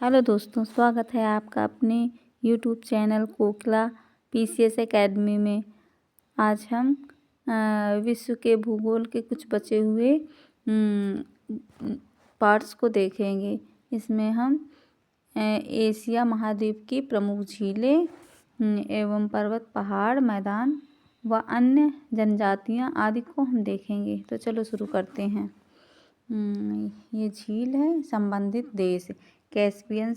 Hello दोस्तों, स्वागत है आपका अपने यूट्यूब चैनल कोकिला पीसीएस एकेडमी में। आज हम विश्व के भूगोल के कुछ बचे हुए पार्ट्स को देखेंगे। इसमें हम एशिया महाद्वीप की प्रमुख झीलें एवं पर्वत, पहाड़, मैदान व अन्य जनजातियां आदि को हम देखेंगे। तो चलो शुरू करते हैं। ये झील है संबंधित देश। कैस्पियन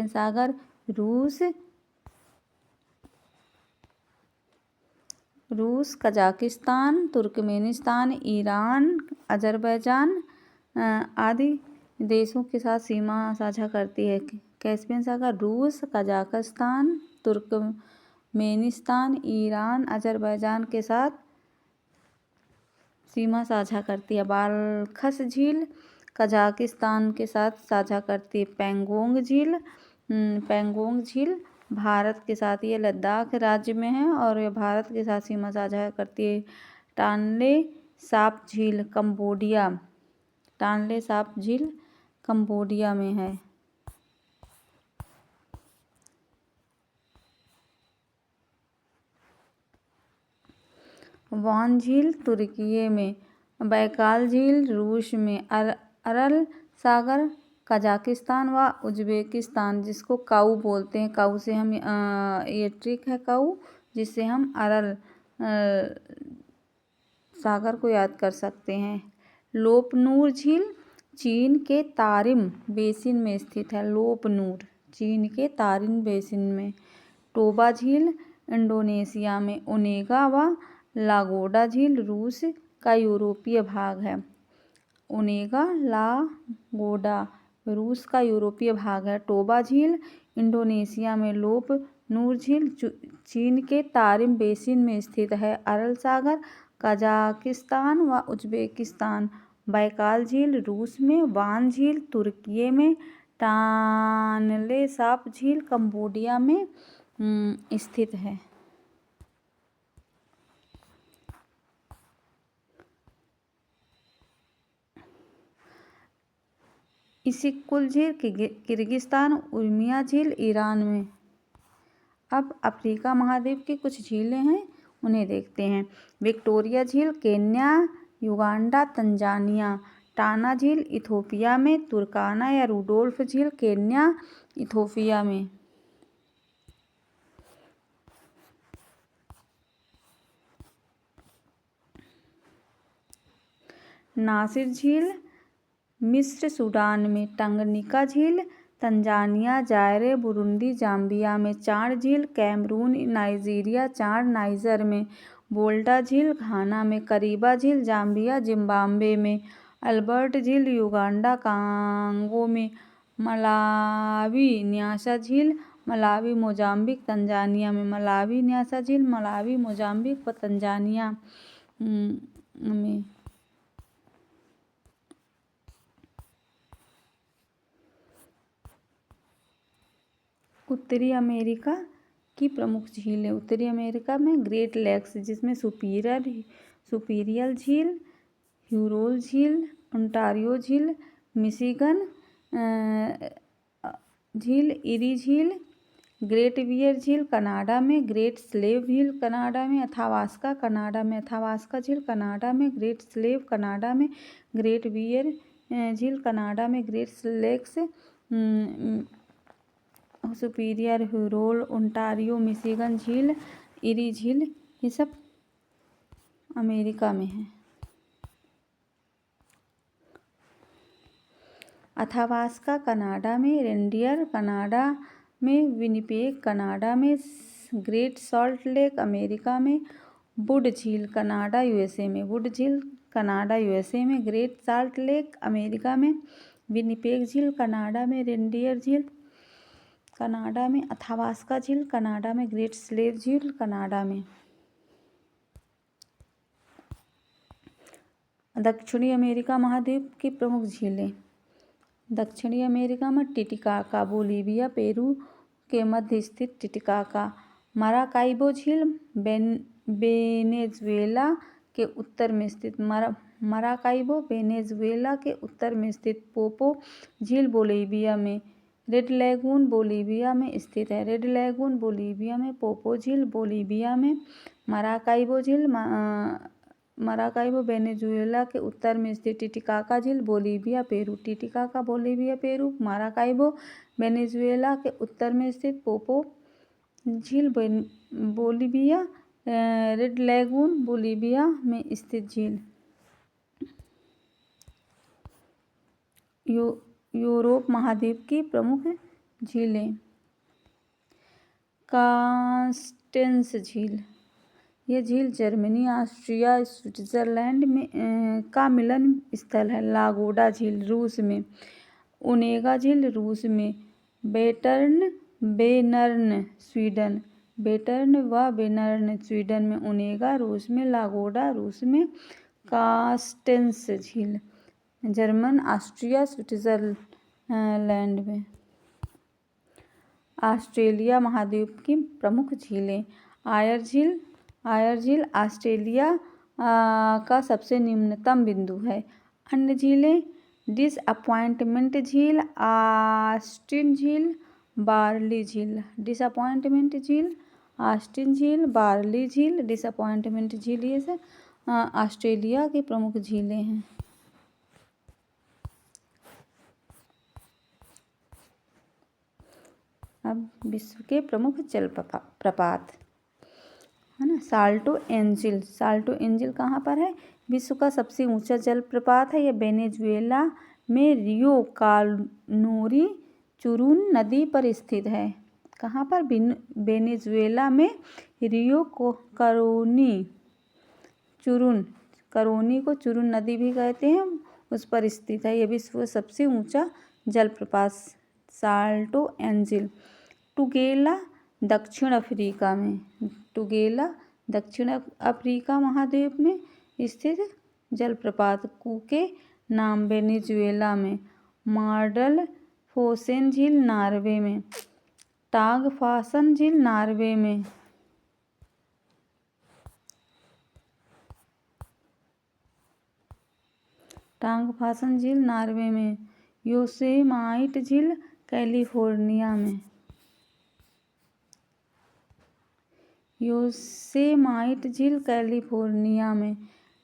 सागर रूस, कजाकिस्तान, तुर्कमेनिस्तान, ईरान, अजरबैजान आदि देशों के साथ सीमा साझा करती है। कैस्पियन सागर रूस, कजाकिस्तान, तुर्कमेनिस्तान, ईरान, अजरबैजान के साथ सीमा साझा करती है। बाल्खस झील कजाकिस्तान के साथ साझा करती है। पेंगोंग झील भारत के साथ, ये लद्दाख राज्य में है और ये भारत के साथ सीमा साझा करती है। टानले साप झील कंबोडिया में है। वान झील तुर्की में, बैकाल झील रूस में, अरल सागर कजाकिस्तान व उज्बेकिस्तान, जिसको काऊ बोलते हैं। काऊ से हम ये ट्रिक है काऊ, जिससे हम अरल सागर को याद कर सकते हैं। लोपनूर झील चीन के तारिम बेसिन में स्थित है। चीन के तारिम बेसिन में। टोबा झील इंडोनेशिया में। ओनेगा व लागोडा झील रूस का यूरोपीय भाग है। रूस का यूरोपीय भाग है। टोबा झील इंडोनेशिया में। लोप नूर झील चीन के तारिम बेसिन में स्थित है। अरल सागर कजाकिस्तान व उज्बेकिस्तान। बैकाल झील रूस में। वान झील तुर्की में। टानले साप झील कंबोडिया में स्थित है। इसिक्कुल झील किर्गिस्तान। उर्मिया झील ईरान में। अब अफ्रीका महाद्वीप की कुछ झीलें हैं, उन्हें देखते हैं। विक्टोरिया झील केन्या, युगांडा, तंजानिया। टाना झील इथोपिया में। तुर्काना या रुडोल्फ झील केन्या, इथोपिया में। नासिर झील मिस्र सूडान में। टंगनिका झील तंजानिया, जायरे, बुरुंडी, जाम्बिया में। चाड झील कैमरून, नाइजीरिया, चाड नाइजर में। वोल्टा झील घाना में। करीबा झील जाम्बिया, जिम्बाब्वे में। अल्बर्ट झील युगांडा, कांगो में। मलावी न्यासा झील मलावी, मोजाम्बिक, तंजानिया में। मलावी न्यासा झील मलावी, मोजाम्बिक व तंजानिया में। उत्तरी अमेरिका की प्रमुख झीलें। उत्तरी अमेरिका में ग्रेट लेक्स, जिसमें सुपीरियल झील, ह्यूरोल झील, ओंटारियो झील, मिशिगन झील, इरी झील, ग्रेट बियर झील कनाडा में। ग्रेट स्लेव झील कनाडा में। अथावास्का कनाडा में। अथावास्का झील कनाडा में। ग्रेट स्लेव कनाडा में। ग्रेट बियर झील कनाडा में। Great Lakes Superior, Huron, Ontario, Michigan झील, इरी झील, ये सब अमेरिका में है। अथावास्का कनाडा में। रेनडियर कनाडा में। विनिपेग कनाडा में। ग्रेट सॉल्ट लेक अमेरिका में। वुड झील कनाडा यूएसए में। वुड झील कनाडा यूएसए में। ग्रेट सॉल्ट लेक अमेरिका में। विनिपेग झील कनाडा में। रेनडियर झील कनाडा में। अथावास्का झील कनाडा में। ग्रेट स्लेव झील कनाडा में। दक्षिणी अमेरिका महाद्वीप की प्रमुख झीलें। दक्षिणी अमेरिका में टिटिकाका, बोलीविया पेरू के मध्य स्थित टिटिकाका। मराकाइबो झील वेनेजुएला के उत्तर में स्थित। मराकाइबो वेनेजुएला के उत्तर में स्थित पोपो झील बोलीविया में, रेड लैगून बोलीविया में स्थित है। रेड लैगून बोलीविया में, पोपो झील बोलीविया में, मराकाइबो झील मराकाइबो वेनेजुएला के उत्तर में स्थित, टिटिकाका झील Bolivia Peru, Titicaca Bolivia Peru, Maracaibo Venezuela के उत्तर में स्थित, पोपो झील बोलीविया, रेड लैगून बोलीविया में स्थित झील। यूरोप महाद्वीप की प्रमुख झीलें। कांस्टेंस झील, यह झील जर्मनी, ऑस्ट्रिया, स्विट्जरलैंड में का मिलन स्थल है। लागोडा झील रूस में, ओनेगा झील रूस में, वेटर्न वेनर्न स्वीडन, वेटर्न व वेनर्न स्वीडन में, ओनेगा रूस में, लागोडा रूस में। कांस्टेंस झील जर्मन, ऑस्ट्रिया, स्विट्जरलैंड में। ऑस्ट्रेलिया महाद्वीप की प्रमुख झीलें। आयर झील, आयर झील ऑस्ट्रेलिया का सबसे निम्नतम बिंदु है। अन्य झीलें, डिसअपॉइंटमेंट झील, ऑस्टिन झील, बार्ली झील। डिसअपॉइंटमेंट झील, ऑस्टिन झील, बार्ली झील, डिसअपॉइंटमेंट झील, ये सब ऑस्ट्रेलिया की प्रमुख झीलें हैं। अब विश्व के प्रमुख जल प्रपात है ना। साल्टो एंजिल, साल्टो एंजिल कहाँ पर है? विश्व का सबसे ऊंचा जलप्रपात है। यह वेनेजुएला में रियो कानोरी चुरुन नदी पर स्थित है। कहाँ पर? वेनेजुएला में रियो करोनी चुरुन, करोनी को चुरुन नदी भी कहते हैं, उस पर स्थित है। यह विश्व का सबसे ऊंचा जलप्रपात साल्टो एंजिल। टुगेला दक्षिण अफ्रीका में, टुगेला दक्षिण अफ्रीका महाद्वीप में स्थित जलप्रपात। कुके नाम वेनेजुएला में, मार्डल फोसेन झील नॉर्वे में, टागफासन झील नॉर्वे में, टागफासन झील नॉर्वे में, योसेमाइट झील कैलिफोर्निया में, योसेमाइट झील कैलिफोर्निया में,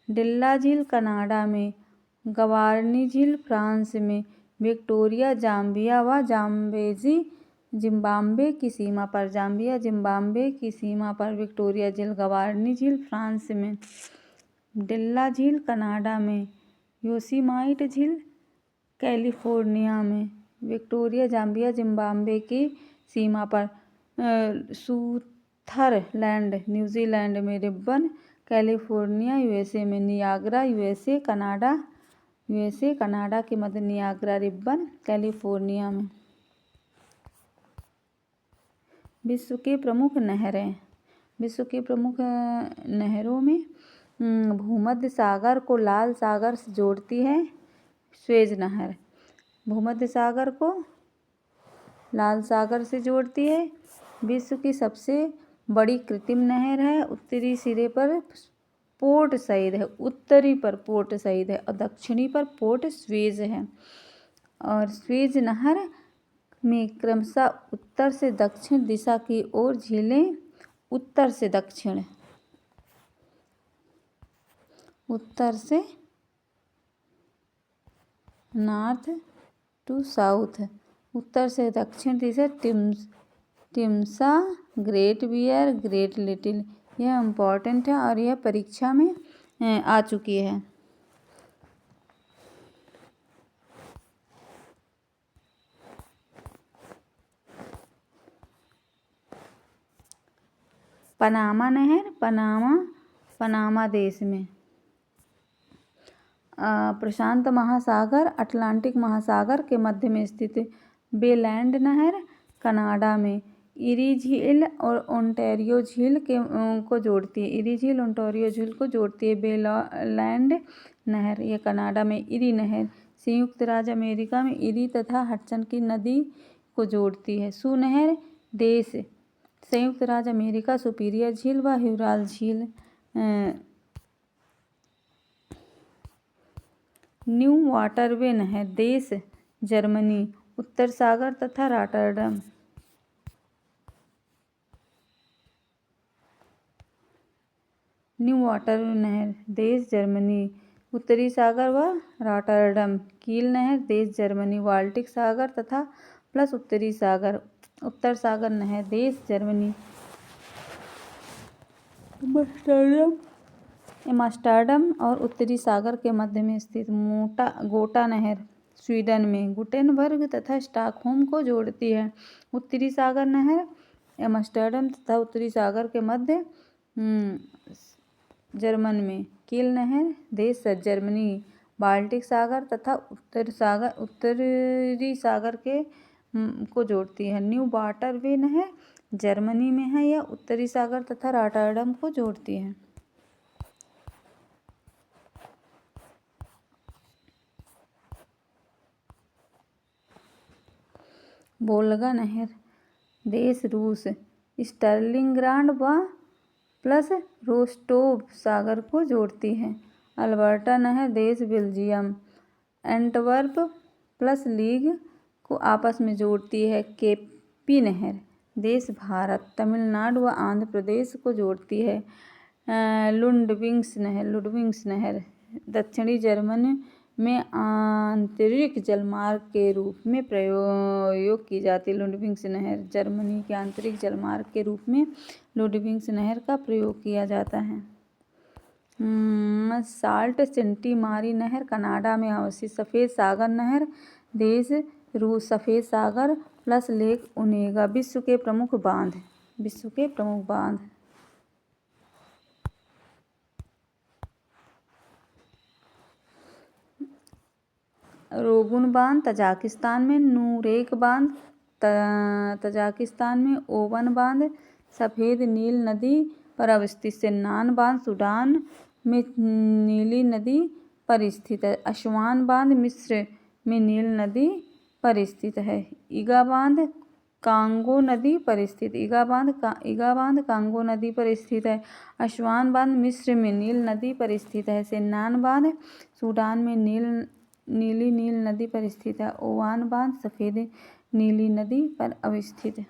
डिल्ला झील कनाडा में, गवारनी झील फ्रांस में, विक्टोरिया जाम्बिया व जाम्बेजी जिम्बाब्वे की सीमा पर, जाम्बिया जिम्बाब्वे की सीमा पर, विक्टोरिया झील, गवारनी झील फ्रांस में, डिल्ला झील कनाडा में, योसेमाइट झील कैलिफोर्निया में, विक्टोरिया जाम्बिया जिम्बाब्वे की सीमा पर, सुथरलैंड न्यूजीलैंड में, रिब्बन कैलिफोर्निया यूएसए में, नियाग्रा यूएसए कनाडा के मध्य, नियाग्रा रिब्बन कैलिफोर्निया में। विश्व के प्रमुख नहरें। विश्व के प्रमुख नहरों में भूमध्य सागर को लाल सागर से जोड़ती है स्वेज नहर, भूमध्य सागर को लाल सागर से जोड़ती है। विश्व की सबसे बड़ी कृत्रिम नहर है। उत्तरी सिरे पर पोर्ट सईद है, उत्तरी पर पोर्ट सईद है और दक्षिणी पर पोर्ट स्वेज है। और स्वेज नहर में क्रमशः उत्तर से दक्षिण दिशा की ओर झीलें, उत्तर से दक्षिण, उत्तर से नॉर्थ टू साउथ, उत्तर से दक्षिण दिशा, टिम्सा, ग्रेट बियर, ग्रेट लिटिल, यह इम्पॉर्टेंट है और यह परीक्षा में आ चुकी है। पनामा नहर, पनामा देश में, प्रशांत महासागर अटलांटिक महासागर के मध्य में स्थित बेलैंड नहर कनाडा में, इरी झील और ओंटारियो झील को जोड़ती है, इरी झील ओंटारियो झील को जोड़ती है। बेलैंड नहर, यह कनाडा में, इरी नहर संयुक्त राज्य अमेरिका में इरी तथा हडसन की नदी को जोड़ती है। सू नहर देश संयुक्त राज्य अमेरिका, सुपीरियर झील व ह्यूरॉन झील न्यू वाटरवे नहर, देश जर्मनी, उत्तर सागर तथा रॉटरडम। न्यू वाटरवे नहर, देश जर्मनी, उत्तरी सागर व रॉटरडम। कील नहर, देश जर्मनी, बाल्टिक सागर तथा प्लस उत्तरी सागर। उत्तर सागर नहर, देश जर्मनी, एम्स्टर्डम और उत्तरी सागर के मध्य में स्थित। गोटा नहर, स्वीडन में गुटेनबर्ग तथा स्टॉकहोम को जोड़ती है। उत्तरी सागर नहर, एम्स्टर्डम तथा उत्तरी सागर के मध्य, जर्मन में। कील नहर, देश जर्मनी, बाल्टिक सागर तथा उत्तरी सागर के को जोड़ती है। न्यू वाटरवे नहर जर्मनी में है। यह उत्तरी सागर तथा रॉटरडम को जोड़ती है। वोल्गा नहर, देश रूस, स्टालिनग्राड व प्लस रोस्टोव सागर को जोड़ती है। अल्बर्टा नहर, देश बेल्जियम, एंटवर्प प्लस लीग को आपस में जोड़ती है। केपी नहर, देश भारत, तमिलनाडु व आंध्र प्रदेश को जोड़ती है। लुडविग्स नहर दक्षिणी जर्मनी में आंतरिक जलमार्ग के रूप में प्रयोग की जाती है। लुडविग्स नहर जर्मनी के आंतरिक जलमार्ग के रूप में लुडविग्स नहर का प्रयोग किया जाता है। साल्ट सिटी मारी नहर कनाडा में अवस्थित। सफ़ेद सागर नहर, देश रूस, सफ़ेद सागर प्लस लेक ओनेगा विश्व के प्रमुख बांध। रोगुन बांध तजाकिस्तान में, नूरेक बांध तजाकिस्तान में, ओवन बांध सफ़ेद नील नदी पर अवस्थित। सेन्नान बांध सूडान में नीली नदी पर स्थित है। असवान बांध मिस्र में नील नदी पर स्थित है। ईगा बांध कांगो नदी पर स्थित। ईगा बांध कांगो नदी पर स्थित है। असवान बांध मिस्र में नील नदी पर स्थित है। सेन्नान बांध सूडान में नीली नील नदी पर स्थित है। ओवान बांध सफ़ेद नीली नदी पर अवस्थित है।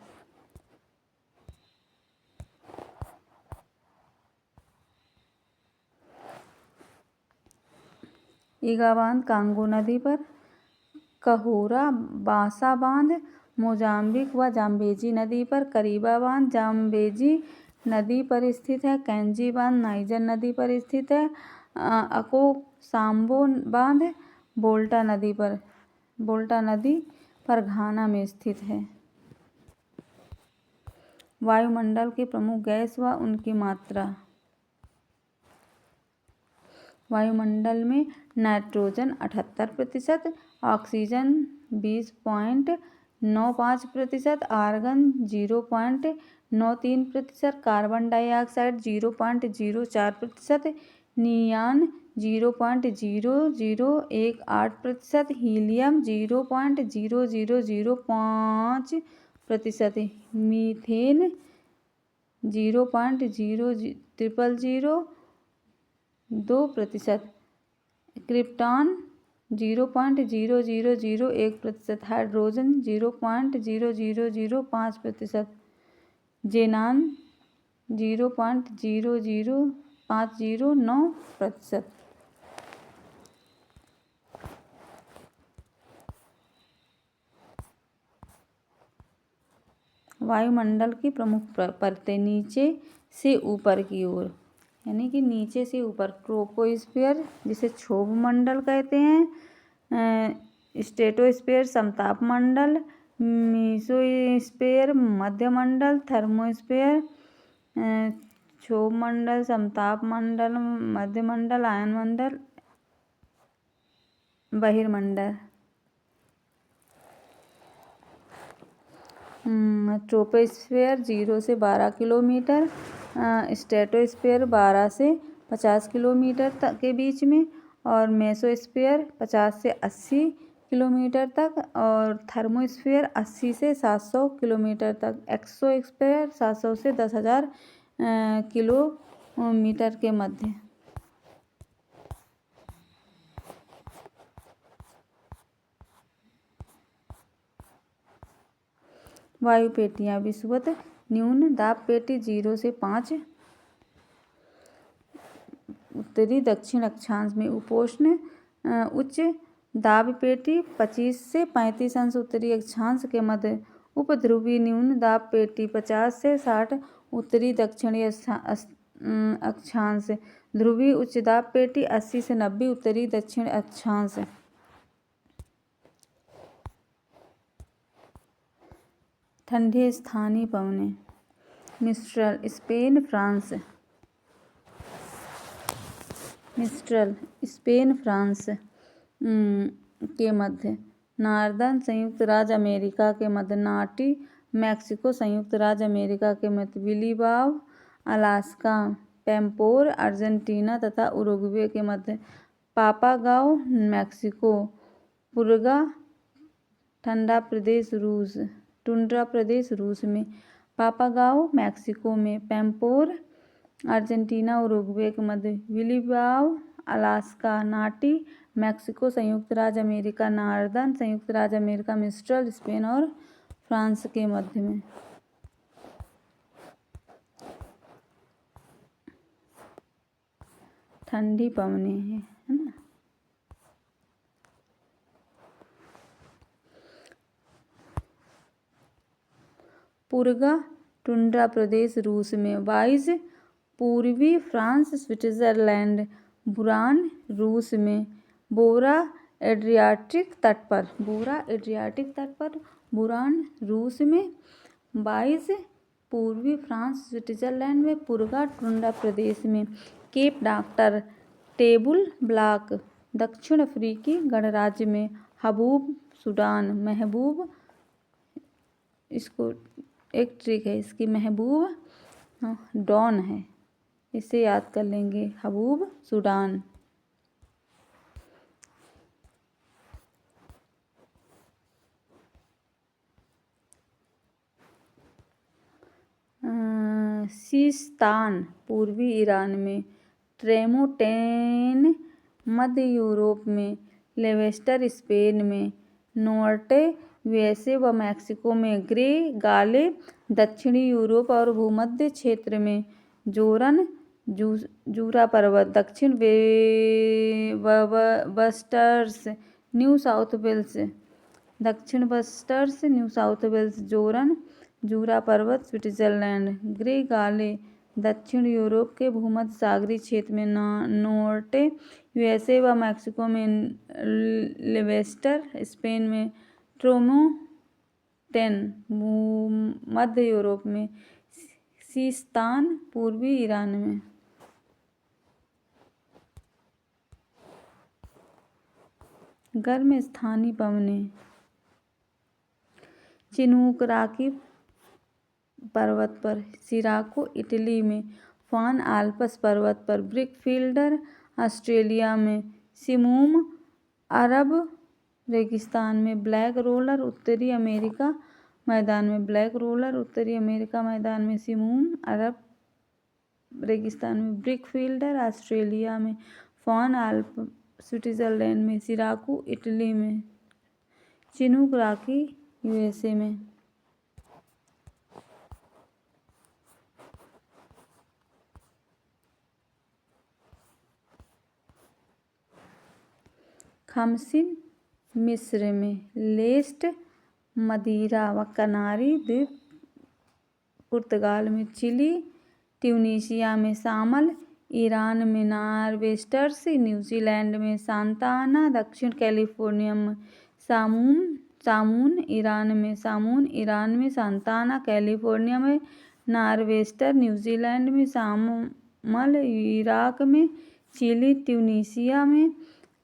ईगा बांध कांगो नदी पर। कहोरा बासा बांध मोजाम्बिक व जाम्बेजी नदी पर। करीबा बांध जाम्बेजी नदी पर स्थित है। कैंजी बांध नाइजर नदी पर स्थित है। अको साम्बो बांध वोल्टा नदी पर घाना में स्थित है। वायुमंडल की प्रमुख गैस व उनकी मात्रा। वायुमंडल में nitrogen 78%, oxygen 20.95%, argon 0.93%, carbon dioxide 0.04%, neon 0.0018%, helium 0.0005%, methane 0.00002%, krypton 0.0001%, hydrogen 0.0005%, xenon 0.00509%। वायुमंडल की प्रमुख परतें नीचे से ऊपर की ओर, यानी कि नीचे से ऊपर। ट्रोपोस्फीयर जिसे क्षोभ मंडल कहते हैं, स्ट्रेटोस्फीयर समताप मंडल, मेसोस्फीयर मध्य मंडल, थर्मोस्फीयर क्षोभ मंडल, समताप मंडल, मध्य मंडल, आयन मंडल, बहिर्मंडल। ट्रोपोस्फीयर 0 से 12 किलोमीटर, स्ट्रेटोस्फीयर 12 से 50 किलोमीटर तक के बीच में, और मेसोस्फीयर 50 से 80 किलोमीटर तक, और थर्मोस्फीयर 80 से 700 किलोमीटर तक। एक्सोस्फीयर 700 से 10,000 किलोमीटर के मध्य। वायु पेटियाँ विषुवत न्यून दाब पेटी 0 से 5 उत्तरी दक्षिण अक्षांश में, उपोष्ण उच्च दाब पेटी 25 से 35 अंश उत्तरी अक्षांश के मध्य, उपध्रुवी न्यून दाब पेटी 50 से 60 उत्तरी दक्षिणी अक्षांश, ध्रुवीय उच्च दाब पेटी 80 से 90 उत्तरी दक्षिण अक्षांश। ठंडे स्थानीय पवनें Mistral Spain France, Mistral Spain France के मध्य, नॉर्दर्न संयुक्त राज्य अमेरिका के मध्य, नाटी मैक्सिको संयुक्त राज्य अमेरिका के मध्य, बिलीबाव अलास्का, पैम्पोर अर्जेंटीना तथा उरुग्वे के मध्य, पापागाओ मैक्सिको, पुर्गा ठंडा प्रदेश रूस, टुंड्रा प्रदेश रूस में, पापागाओ मैक्सिको में, पैम्पोर अर्जेंटीना उरुग्वे के मध्य, बिलीबाव अलास्का, नाटी मैक्सिको संयुक्त राज्य अमेरिका, नॉर्दर्न संयुक्त राज्य अमेरिका, मिस्ट्रल स्पेन और फ्रांस के मध्य में। ठंडी पवनें हैं, है ना। पुर्गा टुंड्रा प्रदेश रूस में, वाइज पूर्वी फ्रांस स्विट्जरलैंड, बुरान रूस में, बोरा एड्रियाटिक तट पर, बुरान रूस में, वाइज पूर्वी फ्रांस स्विट्जरलैंड में, पुर्गा टुंड्रा प्रदेश में, केप डॉक्टर टेबुल ब्लॉक दक्षिण अफ्रीकी गणराज्य में, हबूब सूडान, महबूब इसको एक ट्रिक है इसकी, महबूब डॉन है, इसे याद कर लेंगे, हबूब सूडान। सिस्तान पूर्वी ईरान में, ट्रेमोंटेन मध्य यूरोप में, लेवेस्टर स्पेन में, नोर्टे यूएसए व मैक्सिको में, ग्रे गाले दक्षिणी यूरोप और भूमध्य क्षेत्र में, जोरन जूरा पर्वत दक्षिण बस्टर्स न्यू साउथ वेल्स, दक्षिण बस्टर्स न्यू साउथ वेल्स, जोरन जूरा पर्वत स्विट्जरलैंड, ग्रे गाले दक्षिण यूरोप के भूमध्य सागरीय क्षेत्र में, नोर्टे यूएसए व मैक्सिको में, लेवेस्टर स्पेन में, ट्रेमोंटेन मध्य यूरोप में, सिस्तान पूर्वी ईरान में। गर्म स्थानीय पवनें चिनूक-राकी पर्वत पर, सिराको इटली में, फान आल्प्स पर्वत पर, ब्रिकफील्डर ऑस्ट्रेलिया में, सिमूम अरब रेगिस्तान में, ब्लैक रोलर उत्तरी अमेरिका मैदान में, ब्लैक रोलर उत्तरी अमेरिका मैदान में, सिमूम अरब रेगिस्तान में, ब्रिकफील्डर ऑस्ट्रेलिया में, फान आल्प स्विट्जरलैंड में, सिराकू इटली में, चिनूक-राकी यूएसए में। खमसिन मिस्र में, लेस्ट मदीरा व कनारी द्वीप पुर्तगाल में, चिली ट्यूनीशिया में, सामल ईरान में, नॉर्वेस्टर्स न्यूजीलैंड में, सांता आना दक्षिण कैलिफोर्निया में, सामून ईरान में, सांता आना कैलिफोर्निया में, नॉर्वेस्टर न्यूजीलैंड में, सामल इराक में, चिली ट्यूनीशिया में,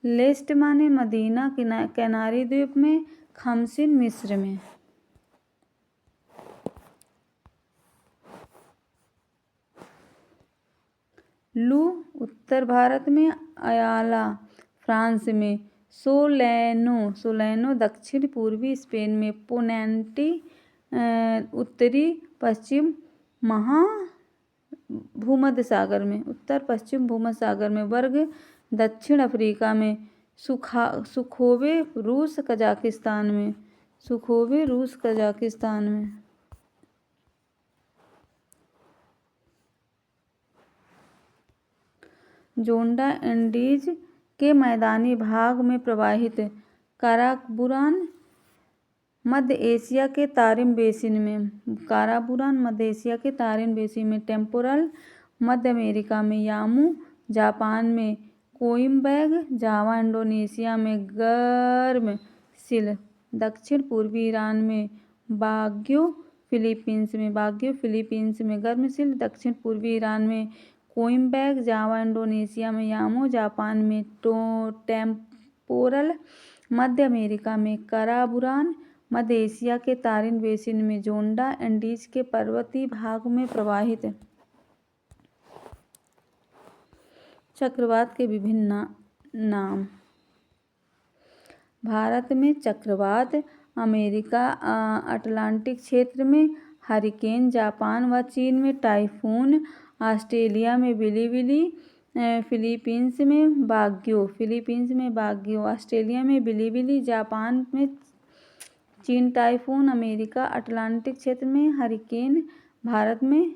लेस्ट माने मदीना कैनारी द्वीप में, खमसिन मिस्र में। लू उत्तर भारत में, अयाला फ्रांस में, सोलेनो दक्षिण पूर्वी स्पेन में, पोनेंटी उत्तरी पश्चिम भूमध्य सागर में, उत्तर पश्चिम भूमध्य सागर में, वर्ग दक्षिण अफ्रीका में, सुखोवे रूस कजाकिस्तान में, जोंडा इंडीज के मैदानी भाग में प्रवाहित। काराकोरम मध्य एशिया के तारिम बेसिन में। काराकोरम मध्य एशिया के तारिम बेसिन में। टेम्पोरल मध्य अमेरिका में। यामू जापान में। कोइम्बेग जावा इंडोनेशिया में। गर्म सिल दक्षिण पूर्वी ईरान में। बाग्यो फिलीपींस में। बाग्यो फिलीपींस में। गर्म सिल दक्षिण पूर्वी ईरान में। कोइम्बेग जावा इंडोनेशिया में। यामू जापान में। टेम्पोरल मध्य अमेरिका में। काराकोरम मध्य एशिया के तारिम बेसिन में। जोंडा इंडीज के पर्वतीय भाग में प्रवाहित। चक्रवात के विभिन्न नाम। भारत में चक्रवात, अमेरिका अटलांटिक क्षेत्र में हरिकेन, जापान व चीन में टाइफून, ऑस्ट्रेलिया में बिलिबिली, फिलीपींस में बाग्यो, ऑस्ट्रेलिया में बिलिबिली, जापान में चीन टाइफून, अमेरिका अटलांटिक क्षेत्र में हरिकेन। भारत में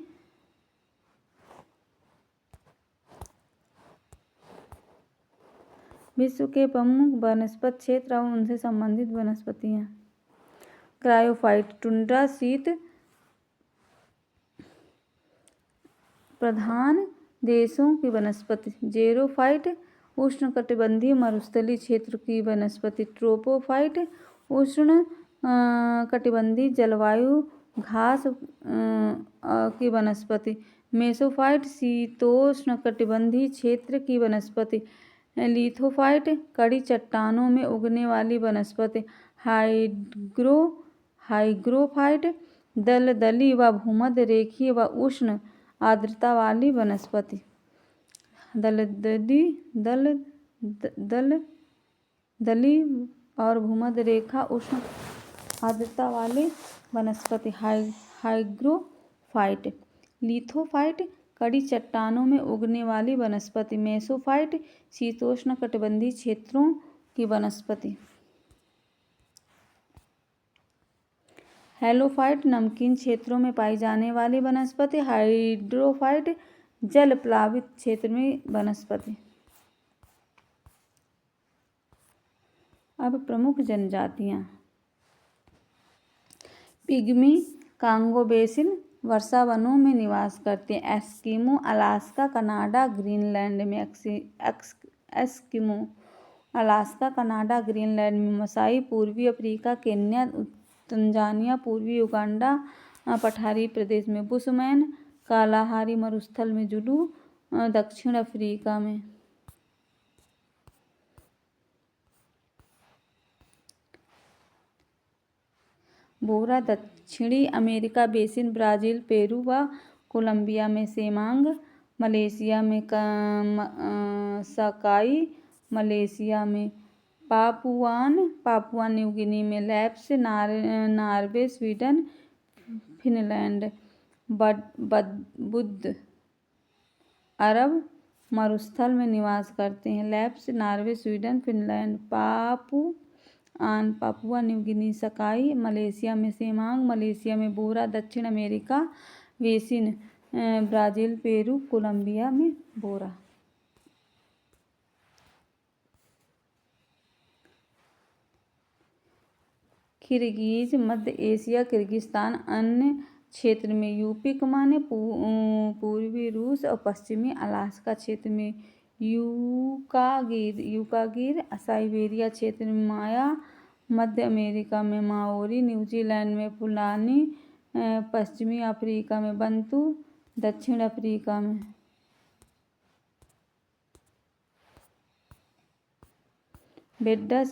विश्व के प्रमुख वनस्पति क्षेत्र और उनसे संबंधित वनस्पतियाँ। क्रायोफाइट टुंड्रा शीत प्रधान देशों की वनस्पति। जेरोफाइट उष्णकटिबंधीय मरुस्थलीय क्षेत्र की वनस्पति। ट्रोपोफाइट उष्ण कटिबंधीय जलवायु घास की वनस्पति। मेसोफाइट शीतोष्णकटिबंधीय क्षेत्र की वनस्पति। लिथोफाइट कड़ी चट्टानों में उगने वाली वनस्पति। हाइग्रोफाइट दलदली व भूमध्य रेखीय व उष्ण आर्द्रता वाली वनस्पति। दलदली और भूमध्य रेखा उष्ण आर्द्रता वाली वनस्पति। हाइग्रोफाइट। लिथोफाइट कड़ी चट्टानों में उगने वाली वनस्पति। मेसोफाइट शीतोष्णकटिबंधीय क्षेत्रों की वनस्पति। हेलोफाइट नमकीन क्षेत्रों में पाई जाने वाली वनस्पति। हाइड्रोफाइट जल प्लावित क्षेत्र में वनस्पति। अब प्रमुख जनजातियाँ। पिग्मी कांगो बेसिन वर्षा वनों में निवास करते हैं। एस्किमो अलास्का कनाडा ग्रीनलैंड में। एस्किमो अलास्का कनाडा ग्रीनलैंड में। मसाई पूर्वी अफ्रीका, केन्या, तंजानिया, पूर्वी युगांडा, पठारी प्रदेश में। बुशमैन कालाहारी मरुस्थल में। जुलू दक्षिण अफ्रीका में। बोरा दक्षिणी अमेरिका बेसिन, ब्राज़ील, पेरू व कोलंबिया में। सेमांग मलेशिया में। सकाई मलेशिया में। पापुआ न्यू गिनी में। Lapps Norway, Sweden, Finland. बुद्ध अरब मरुस्थल में निवास करते हैं। Lapps Norway, Sweden, Finland. Papua New Guinea, Sakai Malaysia में। सेमांग मलेशिया में। बोरा दक्षिण America basin, Brazil, Peru, Colombia में। बोरा। किर्गिज मध्य एशिया, किर्गिस्तान अन्य क्षेत्र में। यूपी कमाने पूर्वी रूस और पश्चिमी अलास्का क्षेत्र में। यूकागिर साइबेरिया क्षेत्र में। माया मध्य अमेरिका में। माओरी न्यूजीलैंड में। फुलानी पश्चिमी अफ्रीका में। बंतू दक्षिण अफ्रीका में। बेड्डा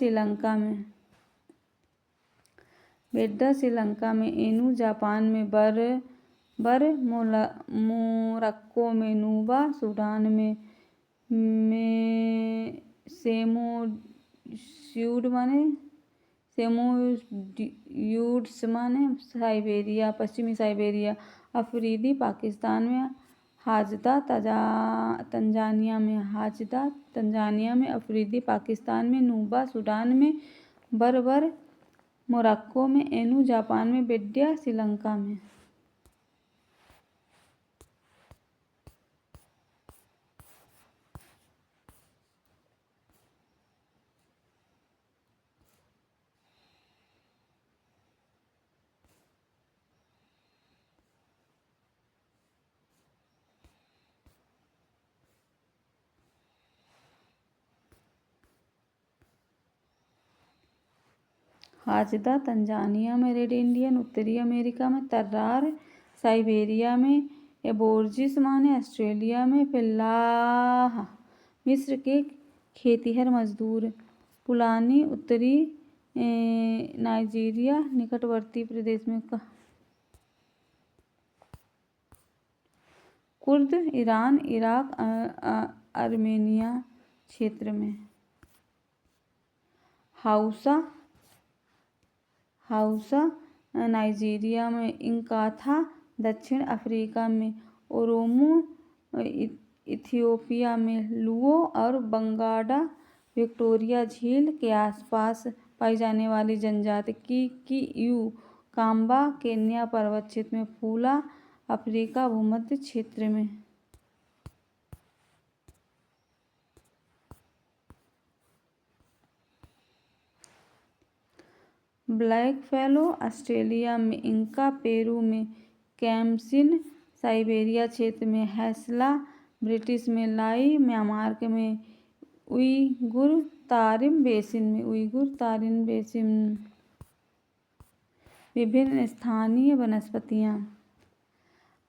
श्रीलंका में। एनू जापान में। बर मोरक्को में। नुबा सूडान में। सेमोयूड्स साइबेरिया, पश्चिमी साइबेरिया। अफरीदी पाकिस्तान में। हाजदा तंजानिया में। अफरीदी पाकिस्तान में। नुबा सूडान में। बर्बर मोरक्को में। एनू जापान में। बेड्डा श्रीलंका में। हाजदा तंजानिया में, रेड इंडियन उत्तरी अमेरिका में, तर्रार साइबेरिया में, एबोर्जिस माने ऑस्ट्रेलिया में, फिल्लाह मिस्र के खेतिहर मजदूर, पुलानी उत्तरी नाइजीरिया निकटवर्ती प्रदेश में, कुर्द ईरान इराक आर्मेनिया क्षेत्र में, हाउसा नाइजीरिया में, इंकाथा दक्षिण अफ्रीका में, ओरोमो इथियोपिया में, लुओ और बंगाडा विक्टोरिया झील के आसपास पाई जाने वाली जनजाति, किकियू काम्बा केन्या पर्वत क्षेत्र में, फूला अफ्रीका भूमध्य क्षेत्र में, ब्लैक फैलो ऑस्ट्रेलिया में, इंका पेरू में, कैमसिन साइबेरिया क्षेत्र में, हैसला ब्रिटिश में, लाई म्यांमार में, उइगुर तारिम बेसिन। विभिन्न स्थानीय वनस्पतियाँ,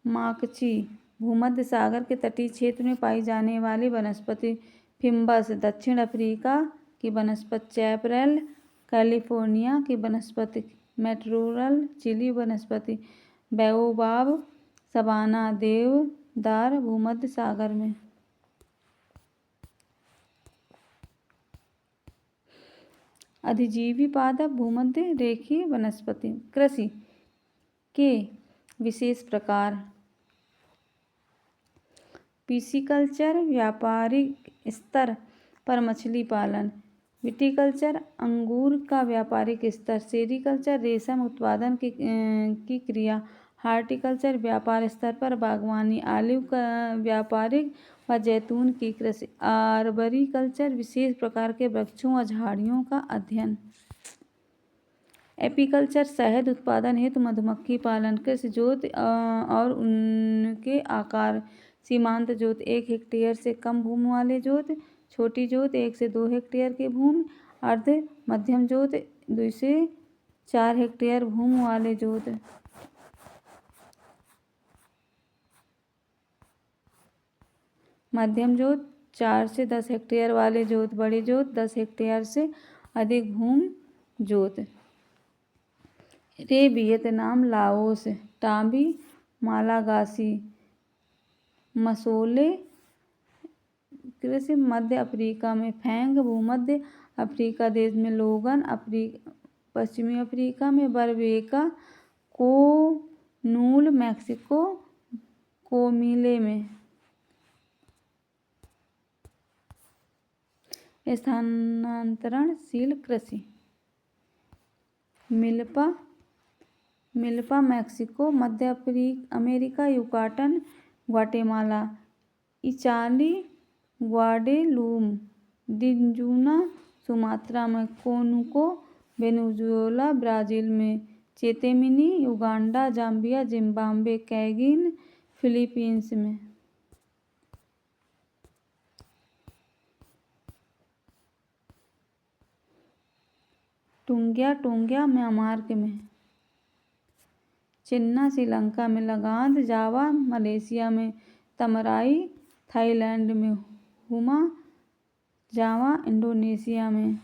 माकची भूमध्य सागर के तटीय क्षेत्र में पाई जाने वाली वनस्पति, फिम्बस दक्षिण अफ्रीका की वनस्पति, चैपरेल कैलिफोर्निया की वनस्पति, मैटोरल चिली वनस्पति, बैओबाब सवाना देवदार भूमध्य सागर में, अधिजीवी पादप भूमध्य रेखीय वनस्पति। कृषि के विशेष प्रकार, पिसीकल्चर व्यापारिक स्तर पर मछली पालन, विटीकल्चर अंगूर का व्यापारिक स्तर, सेरीकल्चर रेशम उत्पादन की क्रिया, हार्टिकल्चर व्यापार स्तर पर बागवानी, आलू का व्यापारिक व जैतून की कृषि, आर्बरिकल्चर विशेष प्रकार के वृक्षों व झाड़ियों का अध्ययन, एपीकल्चर शहद उत्पादन हेतु मधुमक्खी पालन, कृषि जोत और उनके आकार, सीमांत जोत 1 हेक्टेयर से कम भूमि वाले जोत, छोटी जोत 1 से 2 हेक्टेयर की भूमि, अर्ध मध्यम जोत 2 से 4 हेक्टेयर भूमि वाले जोत, मध्यम जोत 4 से 10 हेक्टेयर वाले जोत, बड़ी जोत 10 हेक्टेयर से अधिक भूमि जोत। रे वियतनाम, लाओस, टाबी, मालागासी, मसोले कृषि, मध्य अफ्रीका में, फैंग भूमध्य अफ्रीका देश में, लोगन पश्चिमी अफ्रीका में, बरबेका कोनूल मैक्सिको, कोमिले में, स्थानांतरणशील कृषि, मिल्पा मैक्सिको, मध्य अमेरिका, युकाटन ग्वाटेमाला, इचाली ग्वाडेलूप, डिंजूना सुमात्रा में, कोनुको वेनेजुएला ब्राज़ील में, Chitemene Uganda, Zambia Zimbabwe, Caingin Philippines में, टोंगिया म्यांमार में, चिन्ना श्रीलंका में, लगांद जावा मलेशिया में, तमराई थाईलैंड में, हुमा जावा इंडोनेशिया में,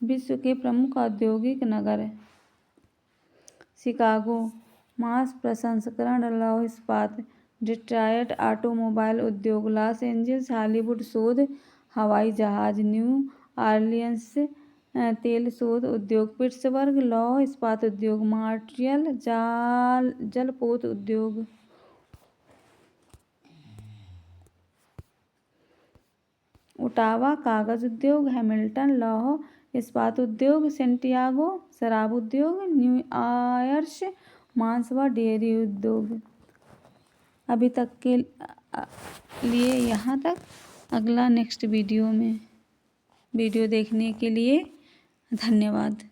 विश्व के प्रमुख औद्योगिक नगर, शिकागो मांस प्रसंस्करण, लौह इस्पात, डिट्रॉयट ऑटोमोबाइल उद्योग, लॉस एंजल्स हॉलीवुड शोध हवाई जहाज, न्यू ऑरलियंस तेल शोध उद्योग, पिट्सबर्ग लौह इस्पात उद्योग, मॉन्ट्रियल जलपोत उद्योग, ओटावा कागज उद्योग, हैमिल्टन लौह इस्पात उद्योग, सेंटियागो शराब उद्योग, न्यू आयर्स मांस व डेयरी उद्योग। अभी तक के लिए यहाँ तक। अगला नेक्स्ट वीडियो में। वीडियो देखने के लिए धन्यवाद।